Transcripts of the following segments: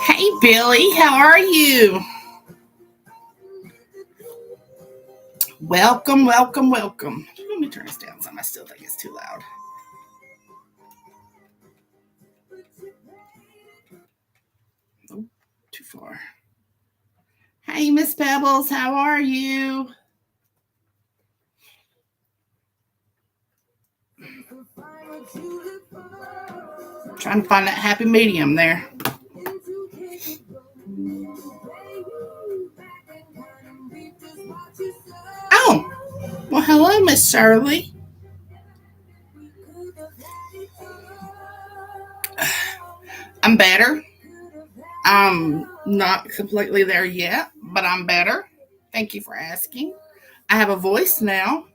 Hey, Billy, how are you? Welcome, welcome, welcome. Let me turn this down some. I still think it's too loud. Oh, too far. Hey, Miss Pebbles, how are you? Trying to find that happy medium there. Oh, well, hello, Miss Shirley. I'm better. I'm not completely there yet, but I'm better. Thank you for asking. I have a voice now.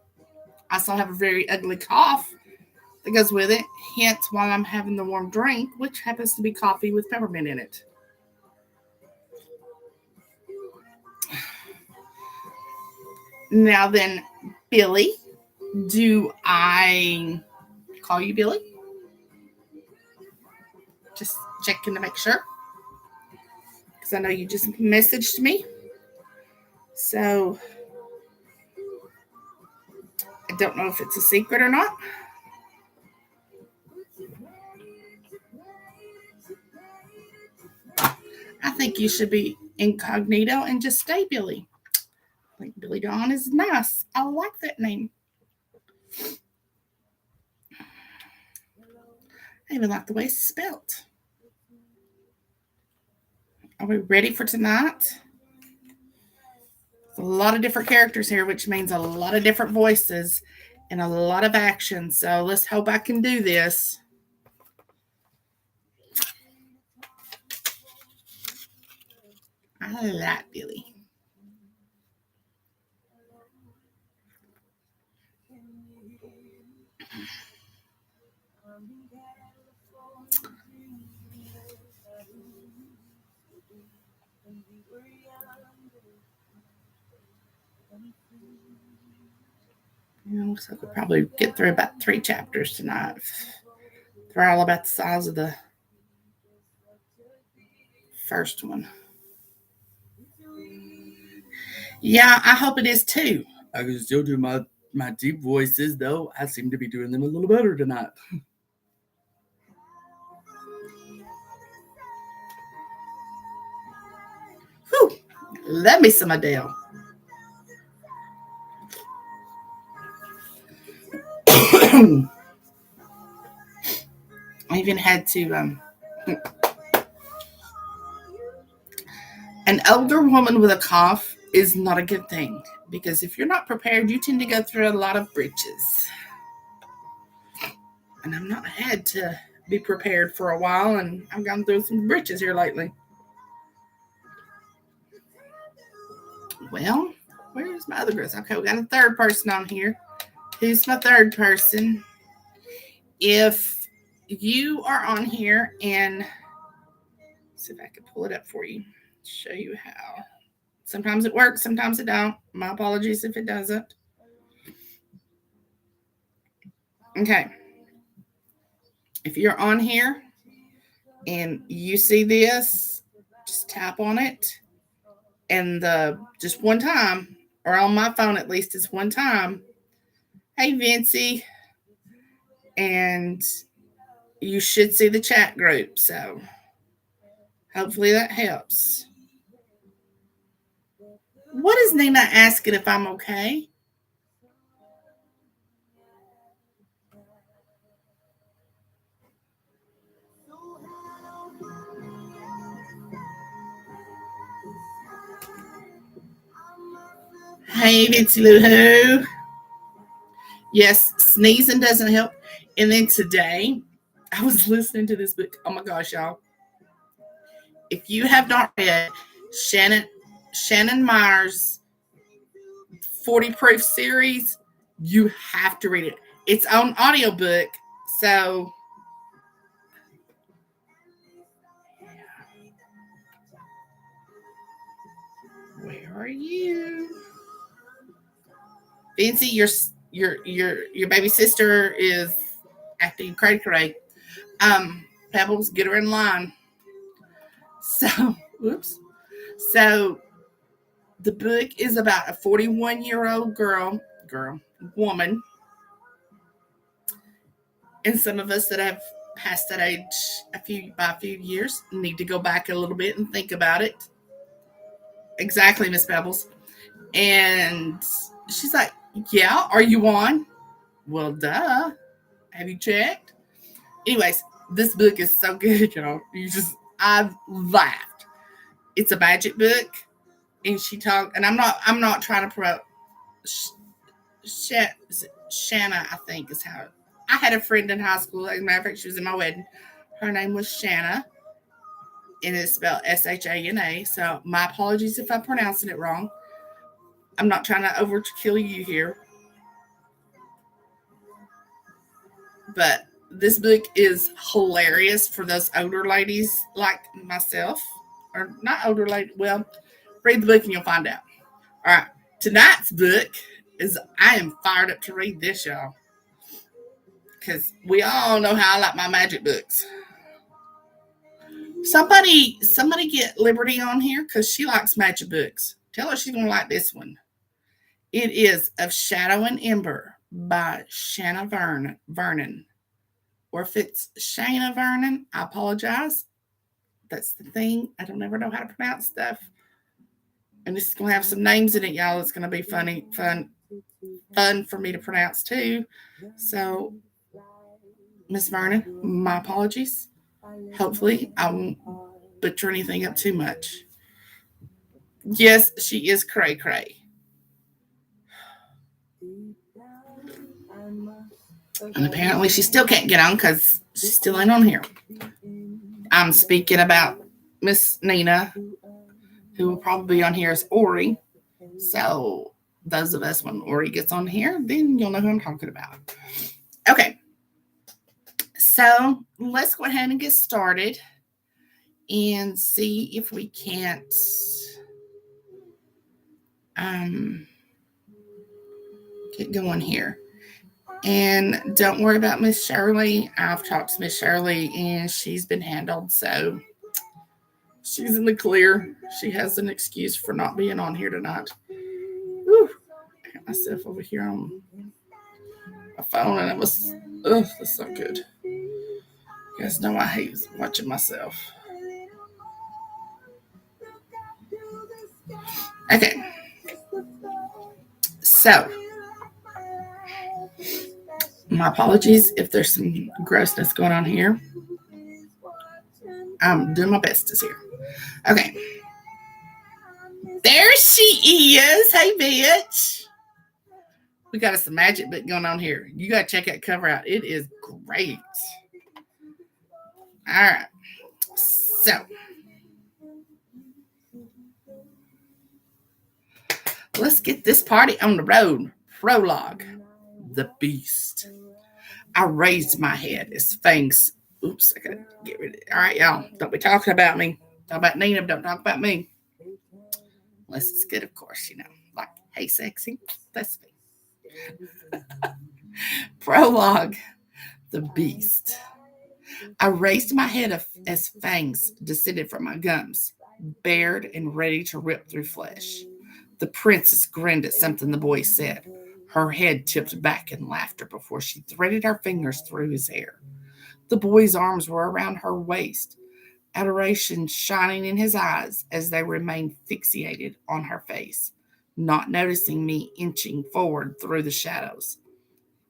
I still have a very ugly cough that goes with it, hence why I'm having the warm drink, which happens to be coffee with peppermint in it. Now then, Billy, do I call you Billy? Just checking to make sure. Because I know you just messaged me. So, I don't know if it's a secret or not. I think you should be incognito and just stay Billy. I think Billy Dawn is nice. I like that name. I even like the way it's spelled. Are we ready for tonight? There's a lot of different characters here, which means a lot of different voices and a lot of action. So let's hope I can do this. I like Billy. Looks like we'll probably get through about 3 chapters tonight. They're all about the size of the first one. Yeah, I hope it is too. I can still do my deep voices, though. I seem to be doing them a little better tonight. Whew. Love me some Adele. I even had to an older woman with a cough is not a good thing, because if you're not prepared, you tend to go through a lot of bridges. And I've not had to be prepared for a while, and I've gone through some bridges here lately. Well, where's my other girls? Okay, we got a third person on here. Who's my third person? If you are on here, and see if I can pull it up for you, show you how. Sometimes it works, sometimes it don't. My apologies if it doesn't. Okay. If you're on here and you see this, just tap on it. And just one time, or on my phone at least, it's one time. Hey, Vincey. And you should see the chat group. So hopefully that helps. What is Nina asking if I'm okay? Hey, Vincy Lou Who. Yes, sneezing doesn't help. And then today, I was listening to this book. Oh my gosh, y'all. If you have not read Shannon Meyer's 40 Proof series, you have to read it. It's on audiobook. So where are you? Vincy, your baby sister is acting cray. Pebbles, get her in line. So, oops. So, the book is about a 41-year-old woman, and some of us that have passed that age by a few years need to go back a little bit and think about it. Exactly, Miss Pebbles. And she's like, "Yeah, are you on?" Well, duh. Have you checked? Anyways, this book is so good, y'all. I've laughed. It's a magic book, and she talked. And I'm not trying to promote. Shana, I think is how. I had a friend in high school. As a matter of fact, she was in my wedding. Her name was Shana, and it's spelled Shana. So my apologies if I'm pronouncing it wrong. I'm not trying to overkill you here, but this book is hilarious for those older ladies like myself, or not older lady. Well, read the book and you'll find out. All right, tonight's book is I am fired up to read this, y'all, because we all know how I like my magic books. Somebody get Liberty on here because she likes magic books. Tell her she's gonna like this one. It is Of Shadow and Ember by Shana Vernon. Or if it's Shana Vernon, I apologize. That's the thing. I don't ever know how to pronounce stuff. And this is gonna have some names in it, y'all. It's gonna be fun for me to pronounce too. So, Miss Vernon, my apologies. Hopefully, I won't butcher anything up too much. Yes, she is cray. And apparently she still can't get on because she still ain't on here. I'm speaking about Miss Nina, who will probably be on here as Ori. So those of us, when Ori gets on here, then you'll know who I'm talking about. Okay. So let's go ahead and get started and see if we can't get going here. And don't worry about Miss Shirley. I've talked to Miss Shirley and she's been handled. So she's in the clear. She has an excuse for not being on here tonight. Whew. I got myself over here on my phone and that's not good. You guys know I hate watching myself. Okay. So, my apologies if there's some grossness going on here. I'm doing my best to here. Okay. There she is. Hey, bitch. We got us a magic book going on here. You got to check that cover out. It is great. All right. So, let's get this party on the road. Prologue. The Beast. I raised my head as fangs. Oops, I gotta get rid of it. All right, y'all. Don't be talking about me. Talk about Nina, don't talk about me. Unless it's good, of course, Like, hey, sexy. That's me. Prologue. The Beast. I raised my head as fangs descended from my gums, bared and ready to rip through flesh. The princess grinned at something the boy said. Her head tipped back in laughter before she threaded her fingers through his hair. The boy's arms were around her waist, adoration shining in his eyes as they remained fixated on her face, not noticing me inching forward through the shadows.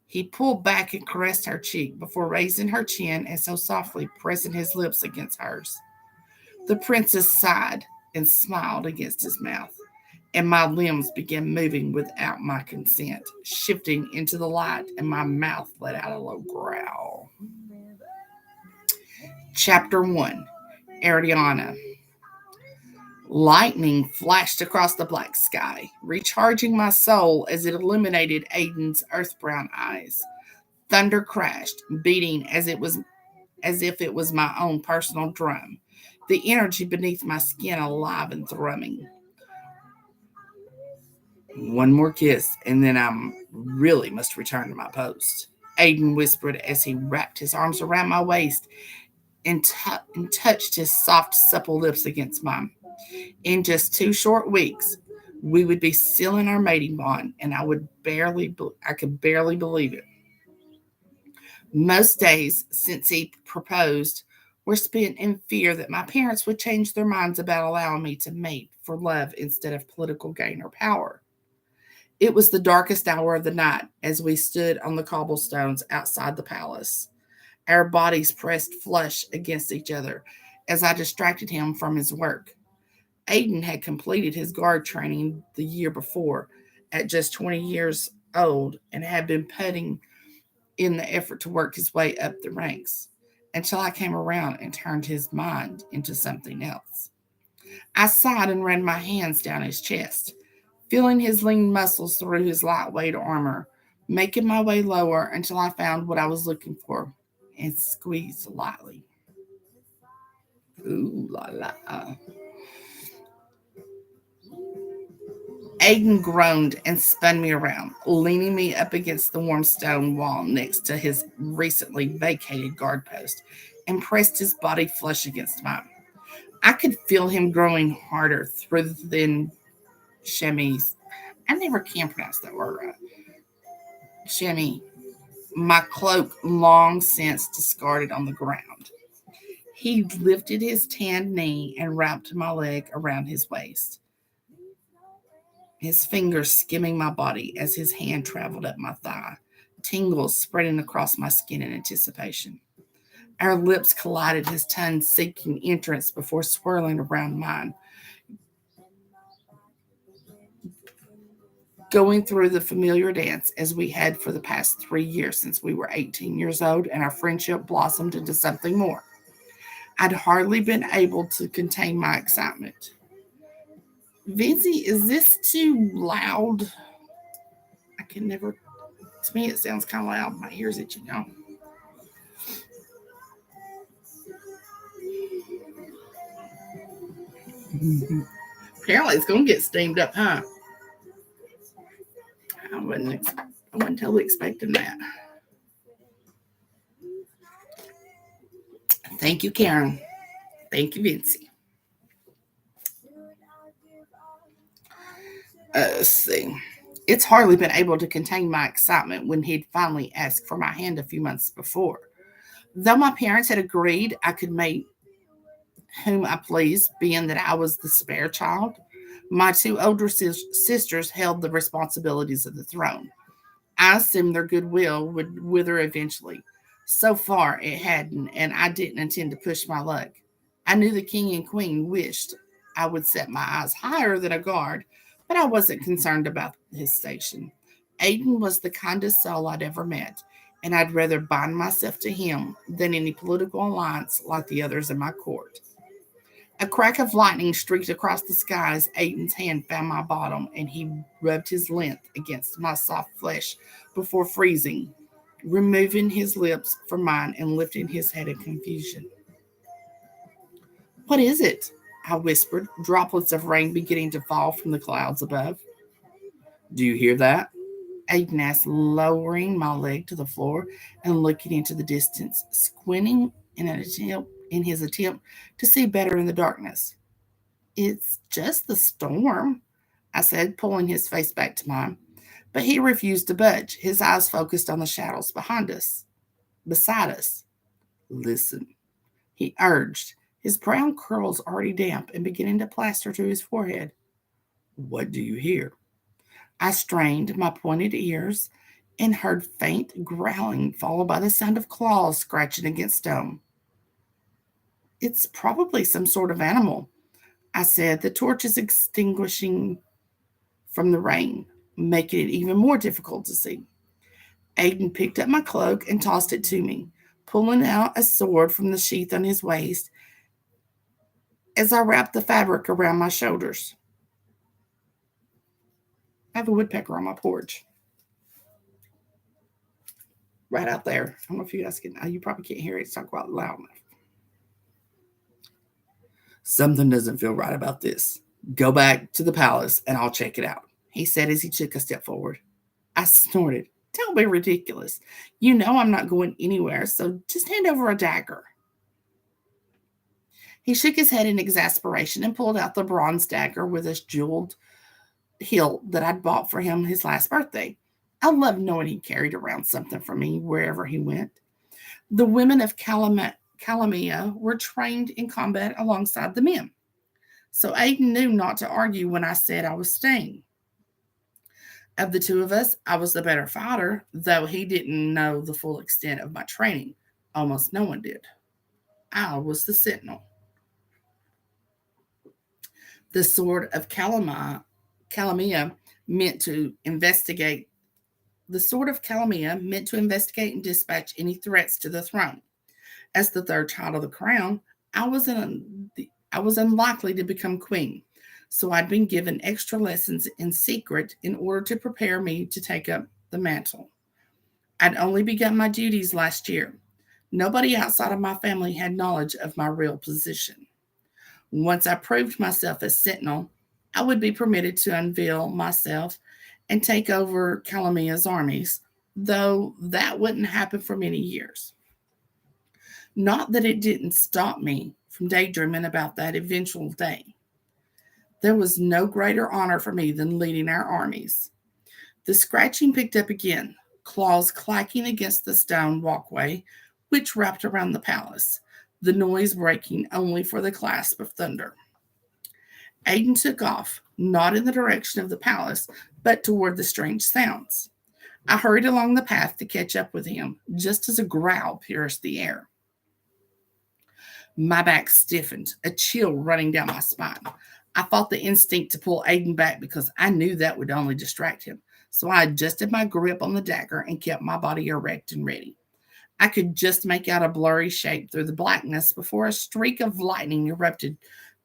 He pulled back and caressed her cheek before raising her chin and so softly pressing his lips against hers. The princess sighed and smiled against his mouth, and my limbs began moving without my consent, shifting into the light, and my mouth let out a low growl. Chapter 1. Ariana. Lightning flashed across the black sky, recharging my soul as it illuminated Aiden's earth-brown eyes. Thunder crashed, beating as if it was my own personal drum, the energy beneath my skin alive and thrumming. One more kiss, and then I really must return to my post, Aiden whispered as he wrapped his arms around my waist and touched his soft, supple lips against mine. In just 2 short weeks, we would be sealing our mating bond, and I could barely believe it. Most days since he proposed were spent in fear that my parents would change their minds about allowing me to mate for love instead of political gain or power. It was the darkest hour of the night as we stood on the cobblestones outside the palace, our bodies pressed flush against each other as I distracted him from his work. Aiden had completed his guard training the year before at just 20 years old and had been putting in the effort to work his way up the ranks until I came around and turned his mind into something else. I sighed and ran my hands down his chest, feeling his lean muscles through his lightweight armor, making my way lower until I found what I was looking for and squeezed lightly. Ooh la la. Aiden groaned and spun me around, leaning me up against the warm stone wall next to his recently vacated guard post, and pressed his body flush against mine. I could feel him growing harder through the thin chemise. I never can pronounce that word right. Chemise. My cloak long since discarded on the ground. He lifted his tanned knee and wrapped my leg around his waist, his fingers skimming my body as his hand traveled up my thigh, tingles spreading across my skin in anticipation. Our lips collided, his tongue seeking entrance before swirling around mine, going through the familiar dance as we had for the past 3 years since we were 18 years old and our friendship blossomed into something more. I'd hardly been able to contain my excitement. Vincy, is this too loud? I can never. To me, it sounds kind of loud. My ears itching, y'all. Apparently, it's gonna get steamed up, huh? I wasn't totally expecting that. Thank you, Karen. Thank you, Vincy. Let's see. It's hardly been able to contain my excitement when he'd finally asked for my hand a few months before. Though my parents had agreed I could mate whom I pleased, being that I was the spare child, my two older sisters held the responsibilities of the throne. I assumed their goodwill would wither eventually. So far, it hadn't, and I didn't intend to push my luck. I knew the king and queen wished I would set my eyes higher than a guard, but I wasn't concerned about his station. Aiden was the kindest soul I'd ever met, and I'd rather bind myself to him than any political alliance like the others in my court. A crack of lightning streaked across the sky as Aiden's hand found my bottom, and he rubbed his length against my soft flesh before freezing, removing his lips from mine and lifting his head in confusion. What is it? I whispered, droplets of rain beginning to fall from the clouds above. Do you hear that? Aiden asked, lowering my leg to the floor and looking into the distance, squinting in his attempt to see better in the darkness. It's just the storm, I said, pulling his face back to mine. But he refused to budge, his eyes focused on the shadows beside us. Listen, he urged, his brown curls already damp and beginning to plaster to his forehead. What do you hear? I strained my pointed ears and heard faint growling, followed by the sound of claws scratching against stone. It's probably some sort of animal, I said, the torches extinguishing from the rain, making it even more difficult to see. Aiden picked up my cloak and tossed it to me, pulling out a sword from the sheath on his waist as I wrapped the fabric around my shoulders. I have a woodpecker on my porch. Right out there. I don't know if you guys can, you probably can't hear it. It's not quite loud enough. Something doesn't feel right about this. Go back to the palace and I'll check it out, he said as he took a step forward. I snorted. Don't be ridiculous. You know I'm not going anywhere, so just hand over a dagger. He shook his head in exasperation and pulled out the bronze dagger with its jeweled hilt that I'd bought for him his last birthday. I loved knowing he carried around something for me wherever he went. The women of Calamia were trained in combat alongside the men, so Aiden knew not to argue when I said I was staying. Of the two of us, I was the better fighter, though he didn't know the full extent of my training. Almost no one did. I was the sentinel. The sword of Calamia meant to investigate. The sword of Calamia meant to investigate and dispatch any threats to the throne. As the third child of the crown, I was unlikely to become queen, so I'd been given extra lessons in secret in order to prepare me to take up the mantle. I'd only begun my duties last year. Nobody outside of my family had knowledge of my real position. Once I proved myself as sentinel, I would be permitted to unveil myself and take over Calamia's armies, though that wouldn't happen for many years. Not that it didn't stop me from daydreaming about that eventual day. There was no greater honor for me than leading our armies. The scratching picked up again, claws clacking against the stone walkway which wrapped around the palace, the noise breaking only for the clasp of thunder. Aiden took off, not in the direction of the palace, but toward the strange sounds. I hurried along the path to catch up with him, just as a growl pierced the air. My back stiffened, a chill running down my spine. I fought the instinct to pull Aiden back because I knew that would only distract him, so I adjusted my grip on the dagger and kept my body erect and ready. I could just make out a blurry shape through the blackness before a streak of lightning erupted,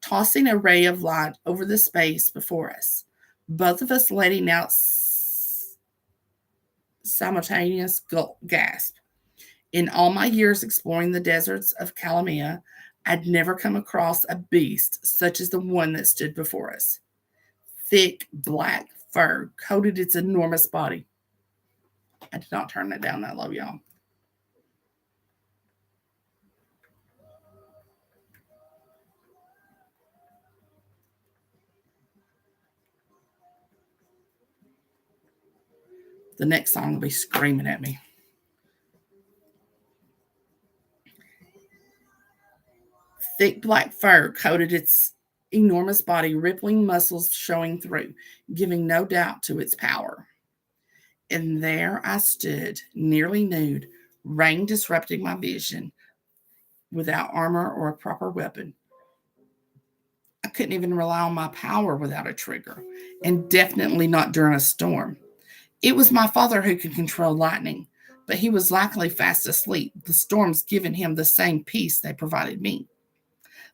tossing a ray of light over the space before us, both of us letting out simultaneous gasp. In all my years exploring the deserts of Calamia, I'd never come across a beast such as the one that stood before us. Thick black fur coated its enormous body. I did not turn that down that low, y'all. The next song will be screaming at me. Thick black fur coated its enormous body, rippling muscles showing through, giving no doubt to its power. And there I stood, nearly nude, rain disrupting my vision, without armor or a proper weapon. I couldn't even rely on my power without a trigger, and definitely not during a storm. It was my father who could control lightning, but he was likely fast asleep, the storms giving him the same peace they provided me.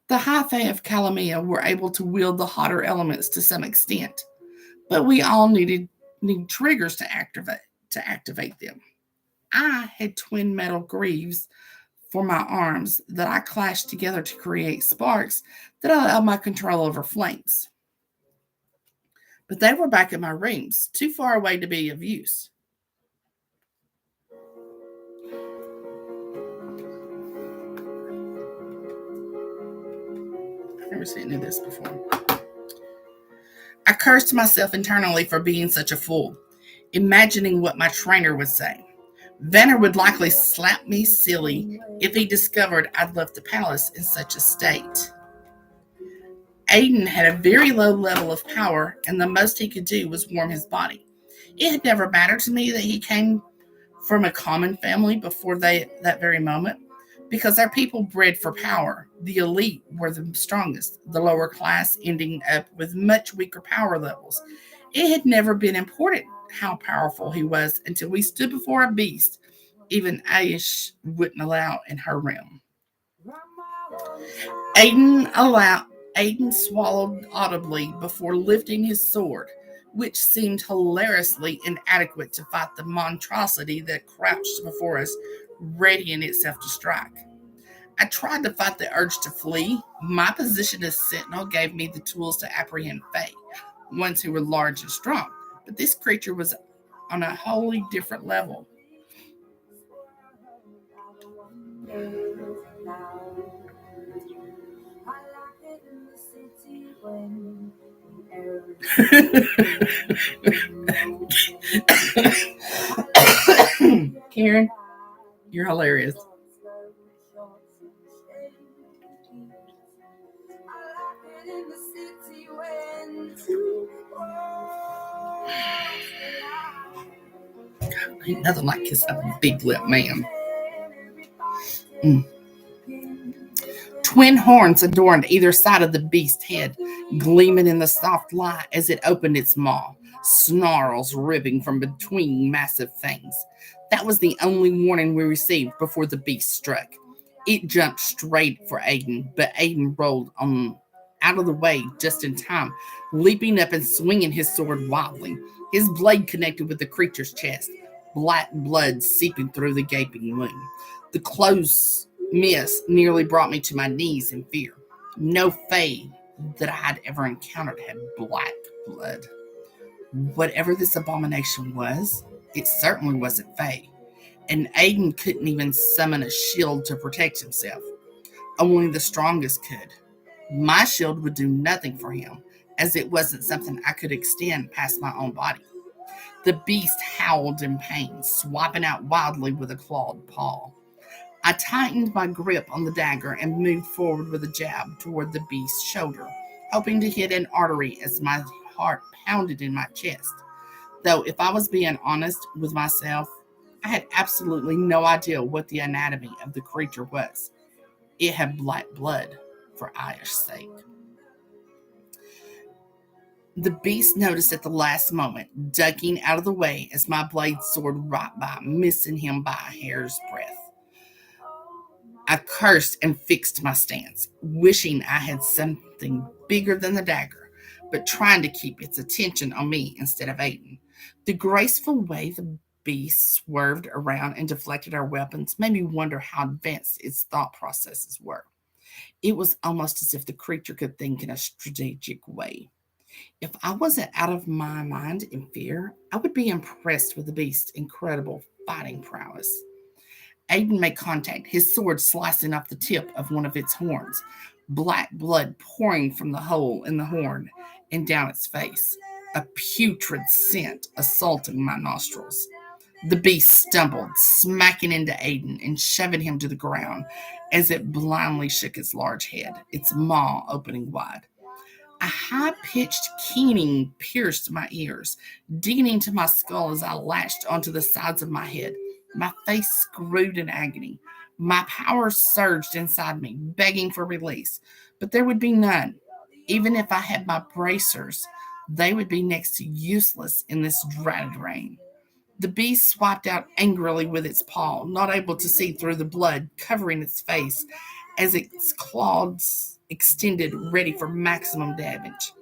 The High Fae of Calamia were able to wield the hotter elements to some extent, but we all need triggers to activate them. I had twin metal greaves for my arms that I clashed together to create sparks that allowed my control over flames. But they were back in my rooms, too far away to be of use. I've never seen any of this before. I cursed myself internally for being such a fool. imagining what my trainer would say. Vanner would likely slap me silly if he discovered I'd left the palace in such a state. Aiden had a very low level of power, and the most he could do was warm his body. It had never mattered to me that he came from a common family before that very moment, because our people bred for power. The elite were the strongest, the lower class ending up with much weaker power levels. It had never been important how powerful he was until we stood before a beast even Aish wouldn't allow in her realm. Aiden allowed Aiden swallowed audibly before lifting his sword, which seemed hilariously inadequate to fight the monstrosity that crouched before us, readying itself to strike. I tried to fight the urge to flee. My position as sentinel gave me the tools to apprehend Fae, ones who were large and strong, but this creature was on a wholly different level. Karen, you're hilarious. Ain't nothing like kissing a big lip man. Mm. Twin horns adorned either side of the beast's head, gleaming in the soft light as it opened its maw, snarls ripping from between massive fangs. That was the only warning we received before the beast struck. It jumped straight for Aiden, but Aiden rolled on out of the way just in time, leaping up and swinging his sword wildly. His blade connected with the creature's chest, black blood seeping through the gaping wound. The close miss nearly brought me to my knees in fear. No fae that I had ever encountered had black blood. Whatever this abomination was, it certainly wasn't fae, and Aiden couldn't even summon a shield to protect himself. Only the strongest could. My shield would do nothing for him, as it wasn't something I could extend past my own body. The beast howled in pain, swiping out wildly with a clawed paw. I tightened my grip on the dagger and moved forward with a jab toward the beast's shoulder, hoping to hit an artery as my heart pounded in my chest. Though, if I was being honest with myself, I had absolutely no idea what the anatomy of the creature was. It had black blood, for Aish's sake. The beast noticed at the last moment, ducking out of the way as my blade soared right by, missing him by a hair's breadth. I cursed and fixed my stance, wishing I had something bigger than the dagger, but trying to keep its attention on me instead of Aiden. The graceful way the beast swerved around and deflected our weapons made me wonder how advanced its thought processes were. It was almost as if the creature could think in a strategic way. If I wasn't out of my mind in fear, I would be impressed with the beast's incredible fighting prowess. Aiden made contact, his sword slicing off the tip of one of its horns, black blood pouring from the hole in the horn and down its face, a putrid scent assaulting my nostrils. The beast stumbled, smacking into Aiden and shoving him to the ground as it blindly shook its large head, its maw opening wide. A high-pitched keening pierced my ears, digging into my skull as I latched onto the sides of my head. My face screwed in agony. My power surged inside me, begging for release, but there would be none. Even if I had my bracers, they would be next to useless in this dreaded rain. The beast swiped out angrily with its paw, not able to see through the blood covering its face as its claws extended, ready for maximum damage.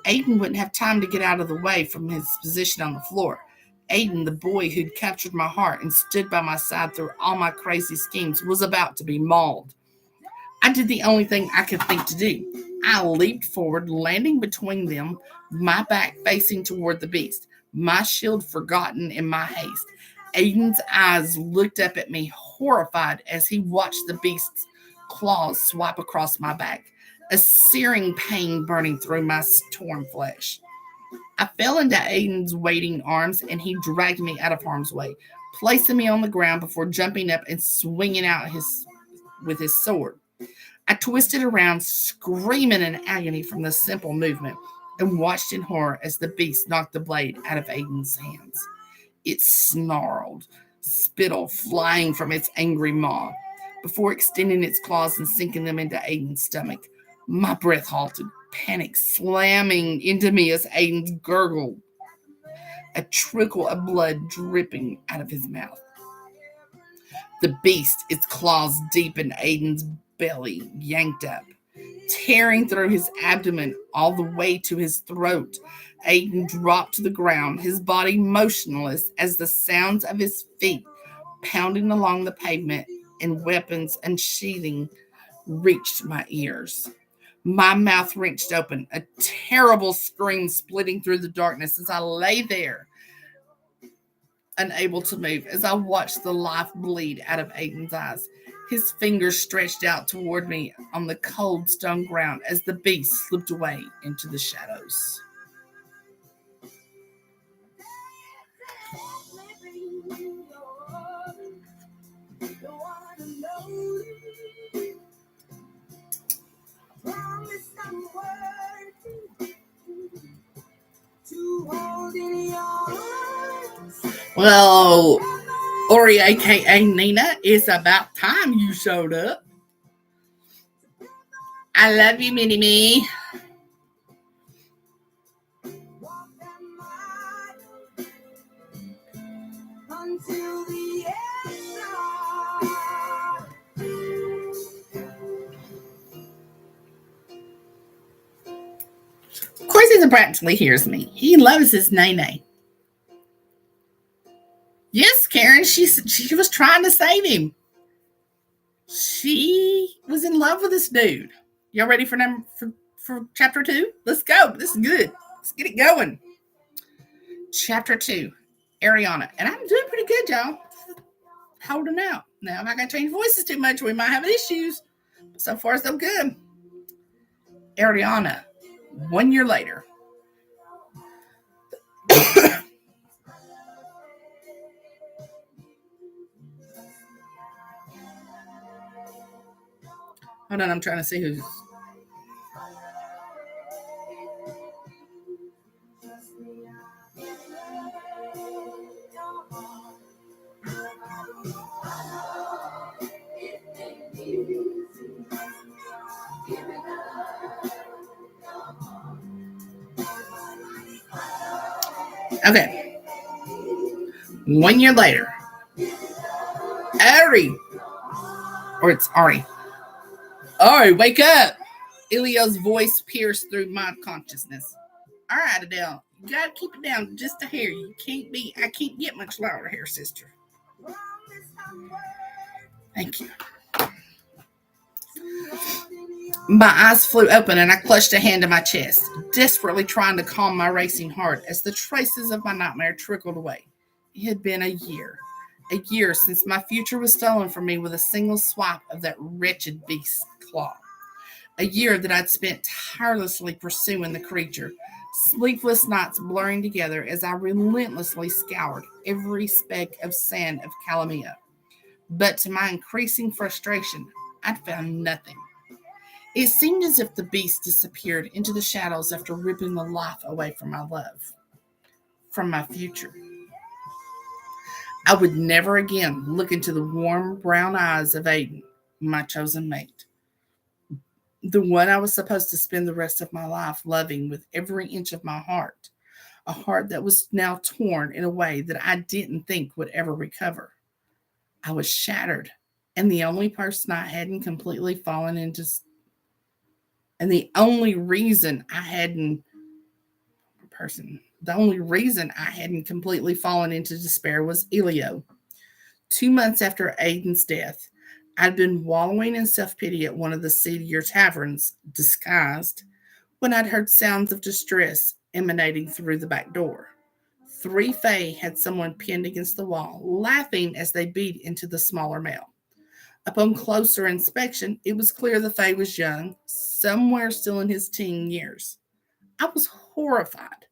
Aiden wouldn't have time to get out of the way from his position on the floor. Aiden, the boy who'd captured my heart and stood by my side through all my crazy schemes, was about to be mauled. I did the only thing I could think to do. I leaped forward, landing between them, my back facing toward the beast, my shield forgotten in my haste. Aiden's eyes looked up at me, horrified, as he watched the beast's claws swipe across my back, a searing pain burning through my torn flesh. I fell into Aiden's waiting arms, and he dragged me out of harm's way, placing me on the ground before jumping up and swinging out with his sword. I twisted around, screaming in agony from the simple movement, and watched in horror as the beast knocked the blade out of Aiden's hands. It snarled, spittle flying from its angry maw, before extending its claws and sinking them into Aiden's stomach. My breath halted, panic slamming into me as Aiden gurgled, a trickle of blood dripping out of his mouth. The beast, its claws deep in Aiden's belly, yanked up, tearing through his abdomen all the way to his throat. Aiden dropped to the ground, his body motionless as the sounds of his feet pounding along the pavement and weapons unsheathing reached my ears. My mouth wrenched open, a terrible scream splitting through the darkness as I lay there, unable to move, as I watched the life bleed out of Aiden's eyes. His fingers stretched out toward me on the cold stone ground as the beast slipped away into the shadows. Well, Ori, aka Nina, it's about time you showed up. I love you, Mini Me. Of course, he practically hears me. He loves his nene. Yes, Karen, she was trying to save him. She was in love with this dude. Y'all ready for chapter 2? Let's go. This is good. Let's get it going. Chapter 2, Ariana. And I'm doing pretty good, y'all. Holding out. Now, if I got to change voices too much, we might have issues. So far, so good. Ariana, 1 year later. Hold on, I'm trying to see who's. Okay. 1 year later. Ari. Or it's Ari. Ari, wake up. Ilio's voice pierced through my consciousness. All right, Adele. You gotta keep it down just a hair. I can't get much louder here, sister. Thank you. My eyes flew open and I clutched a hand to my chest, desperately trying to calm my racing heart as the traces of my nightmare trickled away. It had been a year since my future was stolen from me with a single swipe of that wretched beast's claw. A year that I'd spent tirelessly pursuing the creature, sleepless nights blurring together as I relentlessly scoured every speck of sand of Calamia. But to my increasing frustration, I'd found nothing. It seemed as if the beast disappeared into the shadows after ripping the life away from my love, from my future. I would never again look into the warm brown eyes of Aiden, my chosen mate, the one I was supposed to spend the rest of my life loving with every inch of my heart, a heart that was now torn in a way that I didn't think would ever recover. I was shattered, and the only person I hadn't completely fallen into, and the only reason I hadn't completely fallen into despair was Elio. 2 months after Aiden's death, I'd been wallowing in self-pity at one of the seedier taverns, disguised, when I'd heard sounds of distress emanating through the back door. 3 Fae had someone pinned against the wall, laughing as they beat into the smaller male. Upon closer inspection, it was clear the Fae was young, somewhere still in his teen years. I was horrified.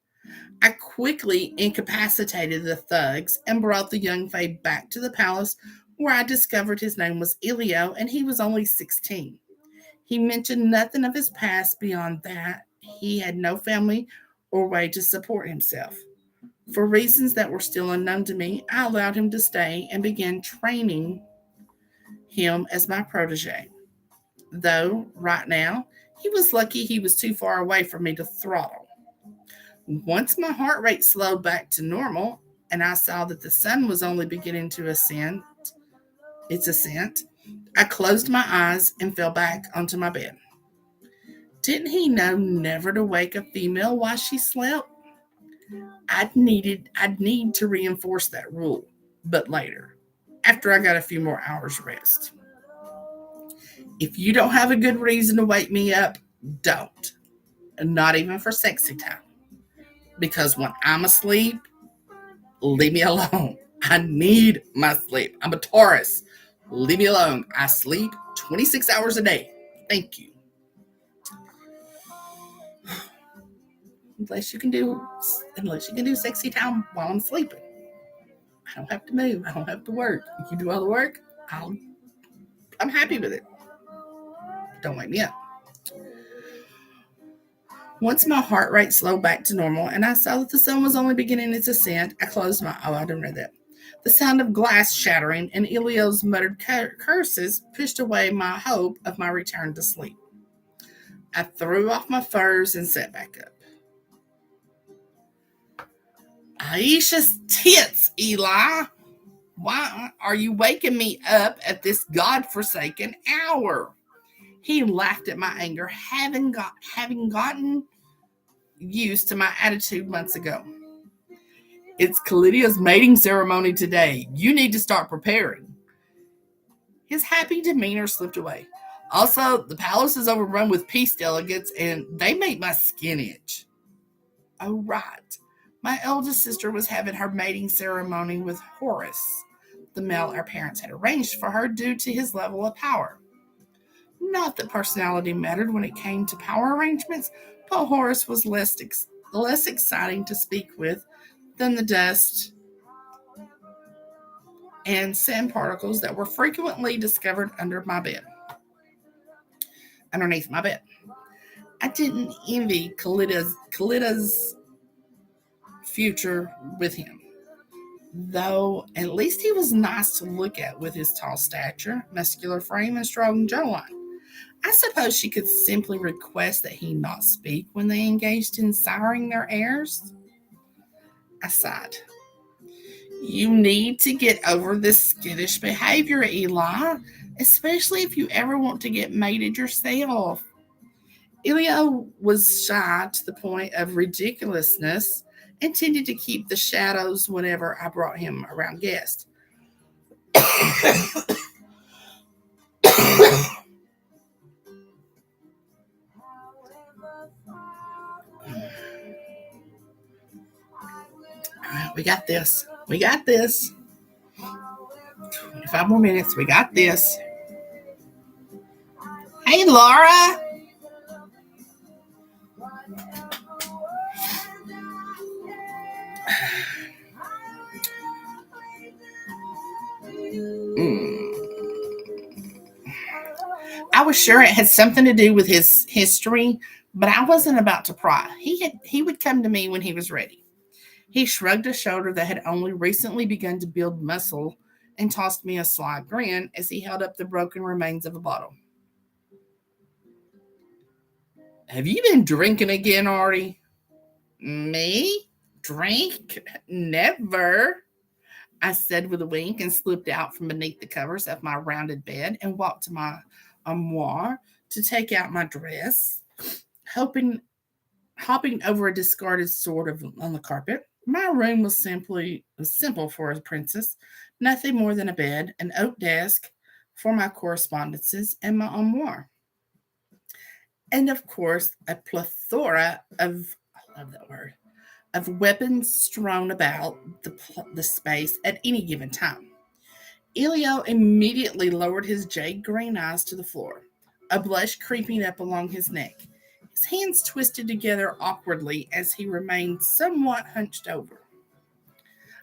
I quickly incapacitated the thugs and brought the young Fae back to the palace, where I discovered his name was Elio and he was only 16. He mentioned nothing of his past beyond that he had no family or way to support himself. For reasons that were still unknown to me, I allowed him to stay and began training him as my protege. Though, right now, he was lucky he was too far away for me to throttle. Once my heart rate slowed back to normal and I saw that the sun was only beginning to ascend its ascent, I closed my eyes and fell back onto my bed. Didn't he know never to wake a female while she slept? I'd need to reinforce that rule, but later, after I got a few more hours rest. If you don't have a good reason to wake me up, don't. Not even for sexy time. Because when I'm asleep, leave me alone. I need my sleep. I'm a Taurus. Leave me alone. I sleep 26 hours a day. Thank you. Unless you can do sexy time while I'm sleeping. I don't have to move. I don't have to work. If you do all the work, I'm happy with it. Don't wake me up. Once my heart rate slowed back to normal and I saw that the sun was only beginning its ascent, I closed my... Oh, I didn't read that. The sound of glass shattering and Elio's muttered curses pushed away my hope of my return to sleep. I threw off my furs and sat back up. Aisha's tits, Eli! Why are you waking me up at this godforsaken hour? He laughed at my anger, having gotten used to my attitude months ago. It's Calidia's mating ceremony today. You need to start preparing. His happy demeanor slipped away. Also, the palace is overrun with peace delegates, and they make my skin itch. Oh, right. My eldest sister was having her mating ceremony with Horus, the male our parents had arranged for her due to his level of power. Not that personality mattered when it came to power arrangements, but Horus was less exciting to speak with than the dust and sand particles that were frequently discovered underneath my bed. I didn't envy Kalida's future with him, though at least he was nice to look at with his tall stature, muscular frame, and strong jawline. I suppose she could simply request that he not speak when they engaged in siring their heirs. I sighed. You need to get over this skittish behavior, Eli, especially if you ever want to get mated yourself. Elio was shy to the point of ridiculousness and tended to keep the shadows whenever I brought him around guests. We got this. 25 more minutes. We got this. Hey, Laura. I was sure it had something to do with his history, but I wasn't about to pry. He would come to me when he was ready. He shrugged a shoulder that had only recently begun to build muscle and tossed me a sly grin as he held up the broken remains of a bottle. Have you been drinking again, Artie? Me? Drink? Never, I said with a wink and slipped out from beneath the covers of my rounded bed and walked to my armoire to take out my dress, hopping over a discarded sword on the carpet. My room was simple for a princess, nothing more than a bed, an oak desk for my correspondences, and my armoire. And of course, a plethora of, I love that word, of weapons strewn about the space at any given time. Elio immediately lowered his jade green eyes to the floor, a blush creeping up along his neck. His hands twisted together awkwardly as he remained somewhat hunched over.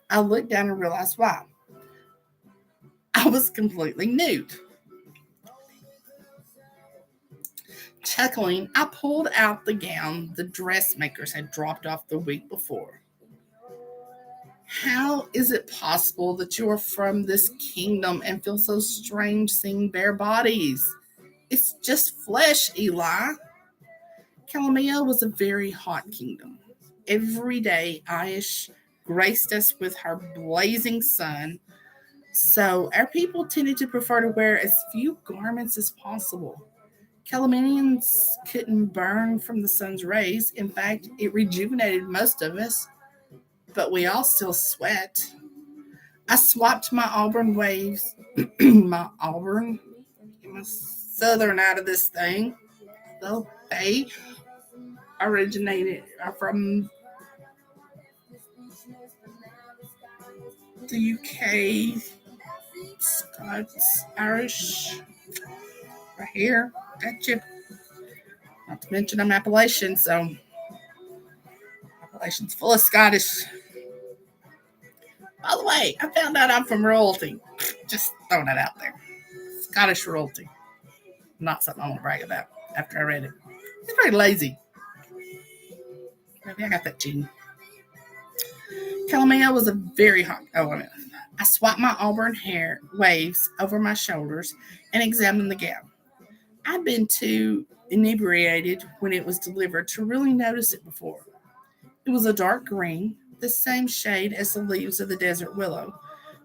I looked down and realized why. I was completely nude. Chuckling, I pulled out the gown the dressmakers had dropped off the week before. How is it possible that you are from this kingdom and feel so strange seeing bare bodies? It's just flesh, Eli. Calamea was a very hot kingdom. Every day, Aish graced us with her blazing sun, so our people tended to prefer to wear as few garments as possible. Calamanians couldn't burn from the sun's rays. In fact, it rejuvenated most of us, but we all still sweat. I swapped my auburn waves, my southern out of this thing. Though they originated from the UK, Scots, Irish, right here. Gotcha. Not to mention I'm Appalachian, so Appalachian's full of Scottish. By the way, I found out I'm from royalty. Just throwing that out there. Scottish royalty. Not something I want to brag about after I read it. It's very lazy. Maybe I got that gene. Calamea was a very hot. Oh, wait a minute. I swapped my auburn hair waves over my shoulders and examined the gown. I'd been too inebriated when it was delivered to really notice it before. It was a dark green, the same shade as the leaves of the desert willow,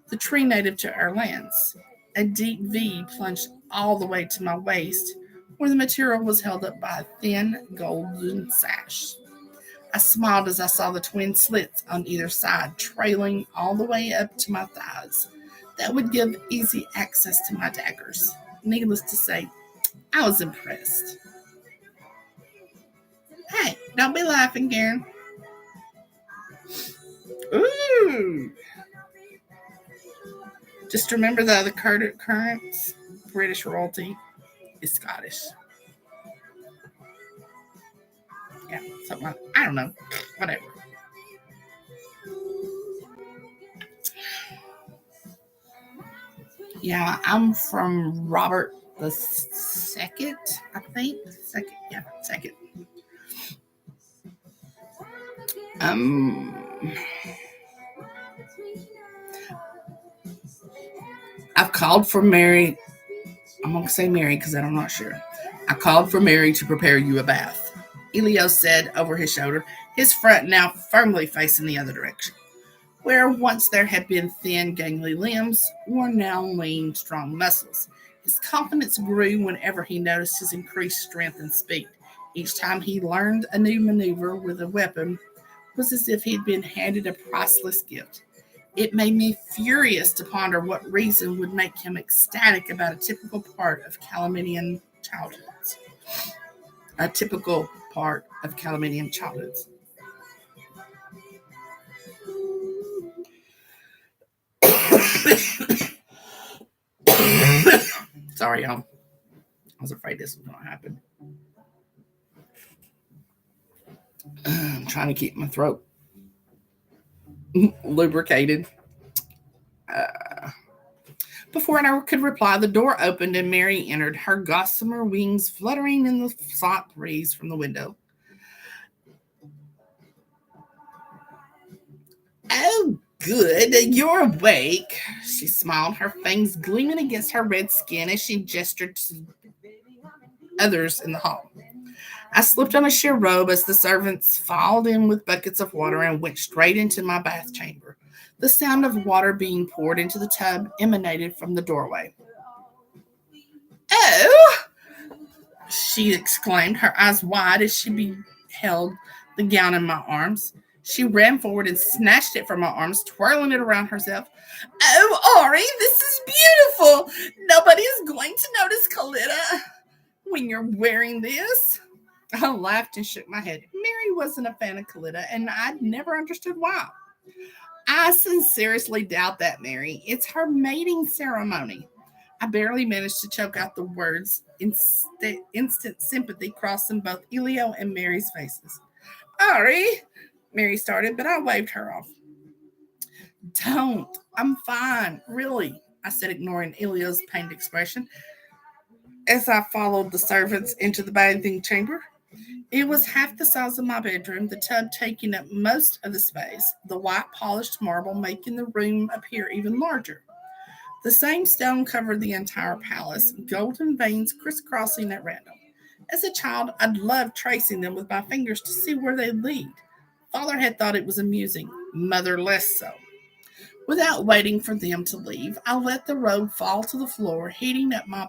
the tree native to our lands. A deep V plunged all the way to my waist, where the material was held up by a thin golden sash. I smiled as I saw the twin slits on either side, trailing all the way up to my thighs. That would give easy access to my daggers. Needless to say, I was impressed. Hey, don't be laughing, Karen. Ooh. Just remember the other currents. British royalty is Scottish. Yeah, something like I don't know. Whatever. Yeah, I'm from Robert the Second, I think. Second. Um, I've called for Mary. I'm gonna say Mary because I'm not sure. I called for Mary to prepare you a bath. Elio said over his shoulder, his front now firmly facing the other direction. Where once there had been thin, gangly limbs, were now lean, strong muscles. His confidence grew whenever he noticed his increased strength and speed. Each time he learned a new maneuver with a weapon was as if he'd been handed a priceless gift. It made me furious to ponder what reason would make him ecstatic about a typical part of Calamanian childhoods. A typical part of Calamanian childhoods. Sorry, y'all. I was afraid this was going to happen. I'm trying to keep my throat lubricated. Before I could reply, the door opened and Mary entered, her gossamer wings fluttering in the soft breeze from the window. Oh, good, you're awake, she smiled, her fangs gleaming against her red skin as she gestured to others in the hall. I slipped on a sheer robe as the servants filed in with buckets of water and went straight into my bath chamber. The sound of water being poured into the tub emanated from the doorway. Oh! She exclaimed, her eyes wide as she beheld the gown in my arms. She ran forward and snatched it from my arms, twirling it around herself. Oh, Ari, this is beautiful. Nobody is going to notice Kalita when you're wearing this. I laughed and shook my head. Mary wasn't a fan of Kalita, and I'd never understood why. I sincerely doubt that, Mary. It's her mating ceremony. I barely managed to choke out the words. Instant sympathy crossing both Elio and Mary's faces. Ari, Mary started, but I waved her off. Don't. I'm fine, really, I said, ignoring Elio's pained expression as I followed the servants into the bathing chamber. It was half the size of my bedroom, the tub taking up most of the space, the white polished marble making the room appear even larger. The same stone covered the entire palace, golden veins crisscrossing at random. As a child, I'd loved tracing them with my fingers to see where they lead. Father had thought it was amusing, mother less so. Without waiting for them to leave, I let the robe fall to the floor, heating up my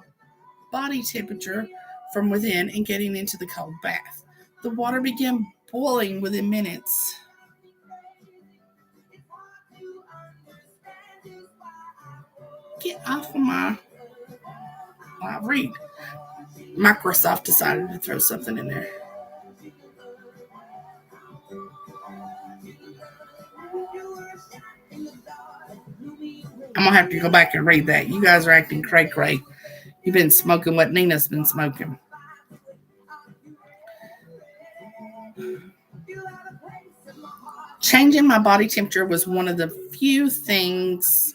body temperature from within and getting into the cold bath. The water began boiling within minutes. Get off of my read. Microsoft decided to throw something in there. I'm gonna have to go back and read that. You guys are acting cray cray. You've been smoking what Nina's been smoking. Changing my body temperature was one of the few things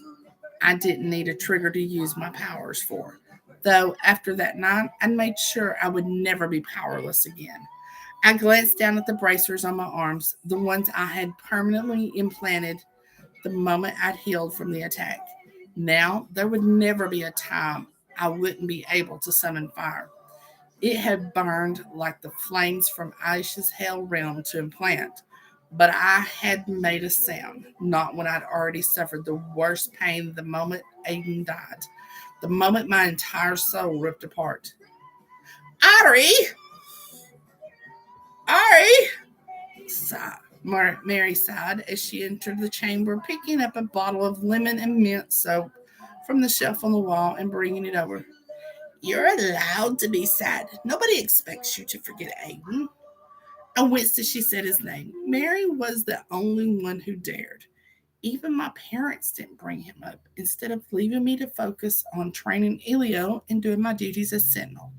I didn't need a trigger to use my powers for. Though after that night, I made sure I would never be powerless again. I glanced down at the bracers on my arms, the ones I had permanently implanted the moment I'd healed from the attack. Now, there would never be a time I wouldn't be able to summon fire. It had burned like the flames from Aish's hell realm to implant, but I had made a sound, not when I'd already suffered the worst pain the moment Aiden died, the moment my entire soul ripped apart. Ari! Ari! Sigh. Mary sighed as she entered the chamber, picking up a bottle of lemon and mint soap from the shelf on the wall and bringing it over. You're allowed to be sad. Nobody expects you to forget Aiden. I winced as she said his name. Mary was the only one who dared. Even my parents didn't bring him up, instead of leaving me to focus on training Elio and doing my duties as sentinel.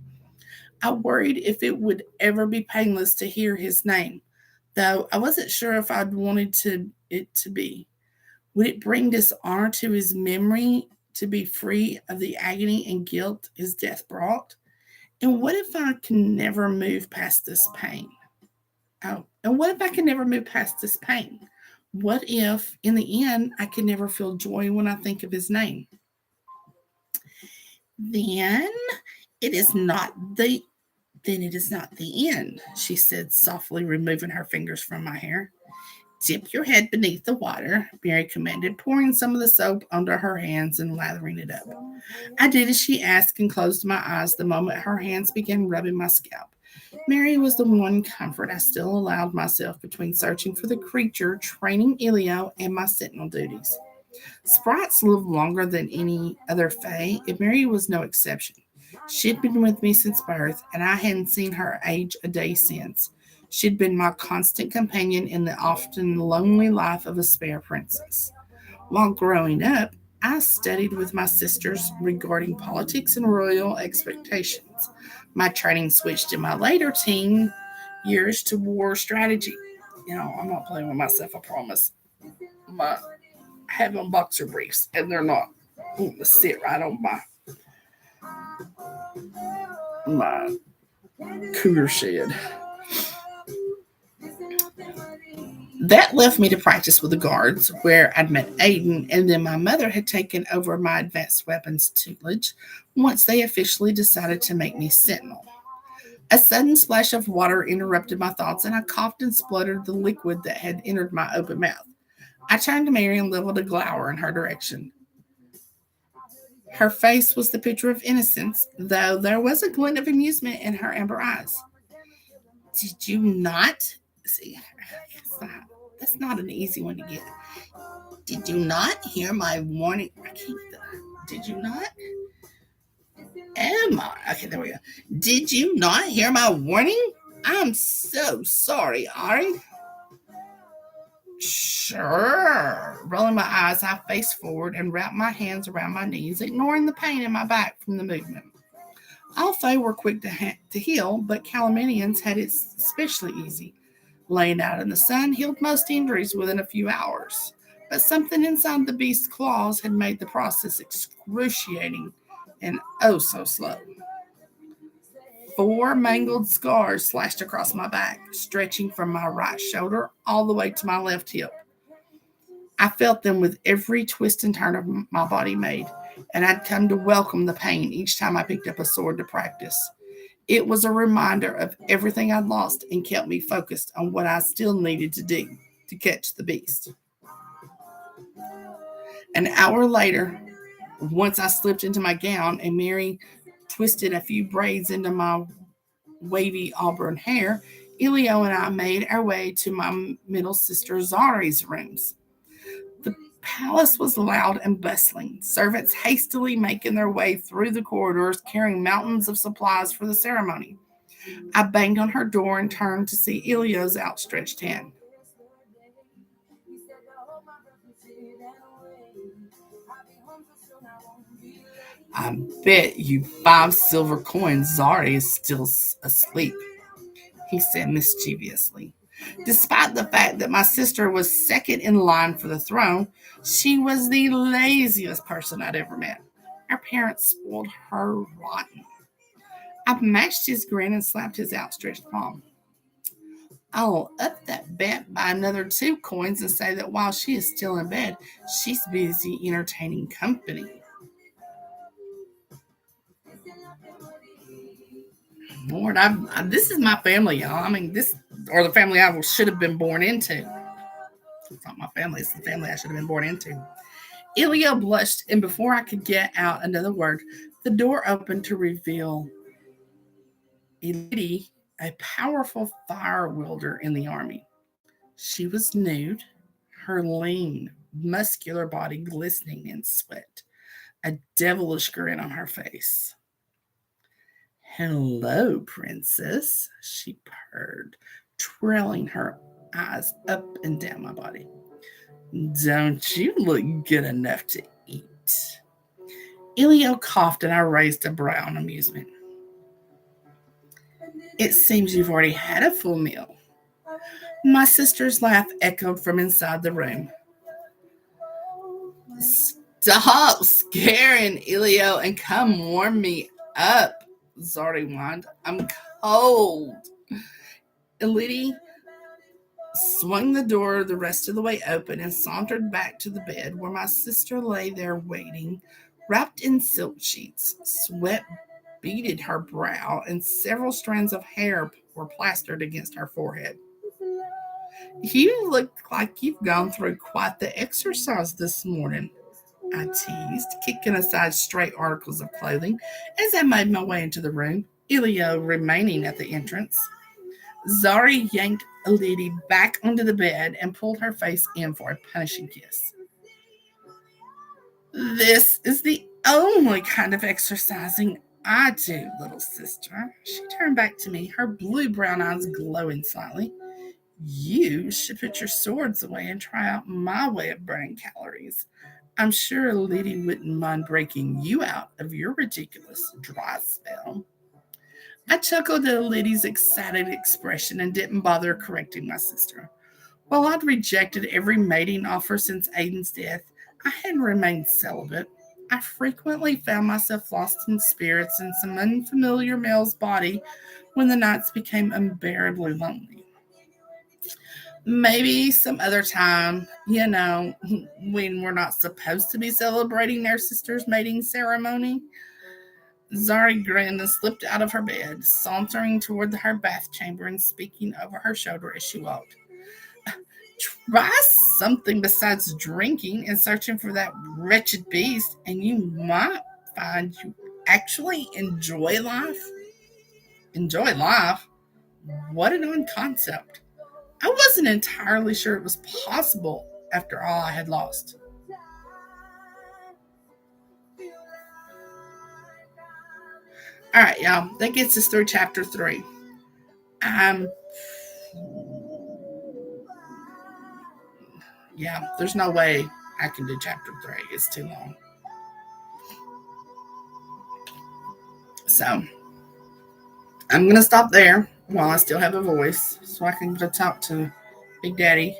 I worried if it would ever be painless to hear his name, though I wasn't sure if I'd wanted it to be. Would it bring dishonor to his memory to be free of the agony and guilt his death brought? And what if I can never move past this pain? Oh, and what if I can never move past this pain? What if, in the end, I can never feel joy when I think of his name? Then it is not the then it is not the end, she said, softly removing her fingers from my hair. Dip your head beneath the water, Mary commanded, pouring some of the soap under her hands and lathering it up. I did as she asked and closed my eyes the moment her hands began rubbing my scalp. Mary was the one comfort I still allowed myself between searching for the creature, training Elio, and my sentinel duties. Sprites live longer than any other fae, and Mary was no exception. She'd been with me since birth, and I hadn't seen her age a day since. She'd been my constant companion in the often lonely life of a spare princess. While growing up, I studied with my sisters regarding politics and royal expectations. My training switched in my later teen years to war strategy. I'm not playing with myself, I promise. I have on boxer briefs, and they're not going to sit right on my cougar shed. That left me to practice with the guards, where I'd met Aiden, and then my mother had taken over my advanced weapons tutelage once they officially decided to make me sentinel. A sudden splash of water interrupted my thoughts, and I coughed and spluttered the liquid that had entered my open mouth. I turned to Mary and leveled a glower in her direction. Her face was the picture of innocence, though there was a glint of amusement in her amber eyes. Did you not see? That's not an easy one to get. Did you not hear my warning? Did you not? Emma. Okay, there we go. Did you not hear my warning? I'm so sorry, Ari. Sure. Rolling my eyes, I faced forward and wrapped my hands around my knees, ignoring the pain in my back from the movement. Alpha were quick to heal, but Calamanians had it especially easy. Laying out in the sun healed most injuries within a few hours. But something inside the beast's claws had made the process excruciating and oh so slow. 4 mangled scars slashed across my back, stretching from my right shoulder all the way to my left hip. I felt them with every twist and turn of my body made, and I'd come to welcome the pain each time I picked up a sword to practice. It was a reminder of everything I'd lost and kept me focused on what I still needed to do to catch the beast. An hour later, once I slipped into my gown and Mary twisted a few braids into my wavy auburn hair, Elio and I made our way to my middle sister Zari's rooms. The palace was loud and bustling, servants hastily making their way through the corridors carrying mountains of supplies for the ceremony. I banged on her door and turned to see Ilio's outstretched hand. I bet you 5 silver coins Zari is still asleep, he said mischievously. Despite the fact that my sister was second in line for the throne, she was the laziest person I'd ever met. Our parents spoiled her rotten. I matched his grin and slapped his outstretched palm. I'll up that bet by another 2 coins and say that while she is still in bed, she's busy entertaining company. Lord, this is my family, y'all. I mean, this or the family I should have been born into. It's not my family; it's the family I should have been born into. Ilya blushed, and before I could get out another word, the door opened to reveal Elidi, a powerful fire wielder in the army. She was nude, her lean, muscular body glistening in sweat, a devilish grin on her face. Hello, princess, she purred, trailing her eyes up and down my body. Don't you look good enough to eat? Ilio coughed and I raised a brow in amusement. It seems you've already had a full meal. My sister's laugh echoed from inside the room. Stop scaring, Ilio, and come warm me up, Zari whined. I'm cold. Elidi swung the door the rest of the way open and sauntered back to the bed where my sister lay there waiting, wrapped in silk sheets. Sweat beaded her brow, and several strands of hair were plastered against her forehead. You look like you've gone through quite the exercise this morning, I teased, kicking aside stray articles of clothing as I made my way into the room, Ilio remaining at the entrance. Zari yanked a lady back onto the bed and pulled her face in for a punishing kiss. This is the only kind of exercising I do, little sister. She turned back to me, her blue-brown eyes glowing slightly. You should put your swords away and try out my way of burning calories. I'm sure a lady wouldn't mind breaking you out of your ridiculous dry spell. I chuckled at a lady's excited expression and didn't bother correcting my sister. While I'd rejected every mating offer since Aiden's death, I had remained celibate. I frequently found myself lost in spirits in some unfamiliar male's body when the nights became unbearably lonely. Maybe some other time, when we're not supposed to be celebrating their sister's mating ceremony. Zari grinned and slipped out of her bed, sauntering toward her bath chamber and speaking over her shoulder as she walked. Try something besides drinking and searching for that wretched beast, and you might find you actually enjoy life. Enjoy life? What an odd concept. I wasn't entirely sure it was possible after all I had lost. All right, y'all. That gets us through chapter 3. I'm Yeah, there's no way I can do chapter 3. It's too long. So I'm going to stop there while I still have a voice so I can go talk to Big Daddy.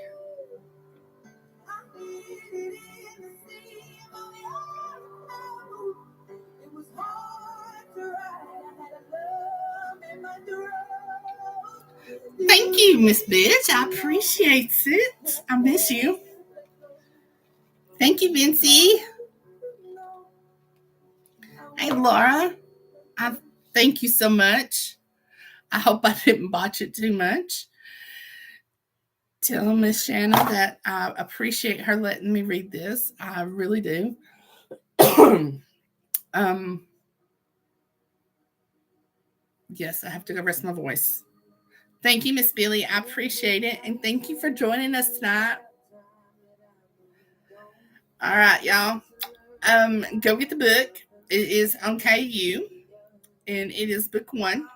Thank you, Miss Bitch. I appreciate it. I miss you. Thank you, Vincy. Hey, Laura. I thank you so much. I hope I didn't botch it too much. Tell Miss Shana that I appreciate her letting me read this. I really do. um, yes, I have to go rest my voice. Thank you, Miss Billy. I appreciate it. And thank you for joining us tonight. All right, y'all. Go get the book. It is on KU, and it is book 1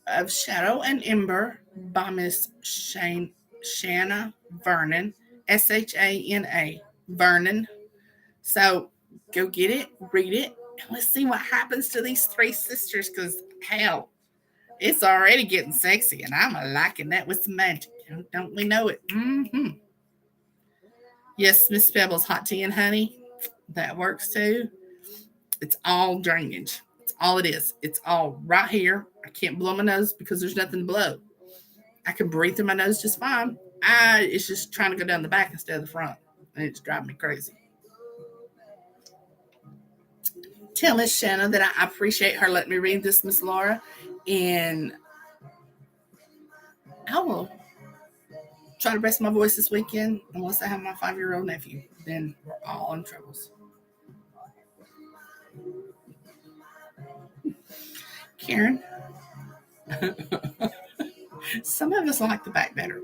of Shadow and Ember by Miss Shana Vernon, Shana Vernon. So go get it, read it, and let's see what happens to these 3 sisters. Because hell, it's already getting sexy, and I'm liking that with some magic. Don't we know it? Mm-hmm. Yes, Miss Pebbles, hot tea and honey. That works too. It's all drainage. It's all it is. It's all right here. I can't blow my nose because there's nothing to blow. I can breathe through my nose just fine. It's just trying to go down the back instead of the front. And it's driving me crazy. Tell Miss Shanna that I appreciate her letting me read this, Miss Laura. And I will try to rest my voice this weekend unless I have my 5-year-old nephew. Then we're all in troubles. Karen. Some of us like the back better.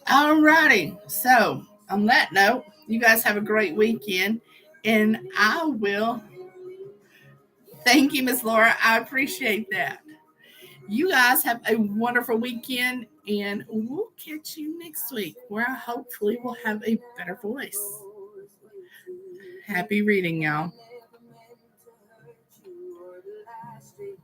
Alrighty. So on that note, you guys have a great weekend. And I will thank you, Miss Laura. I appreciate that. You guys have a wonderful weekend, and we'll catch you next week where I hopefully will have a better voice. Happy reading, y'all.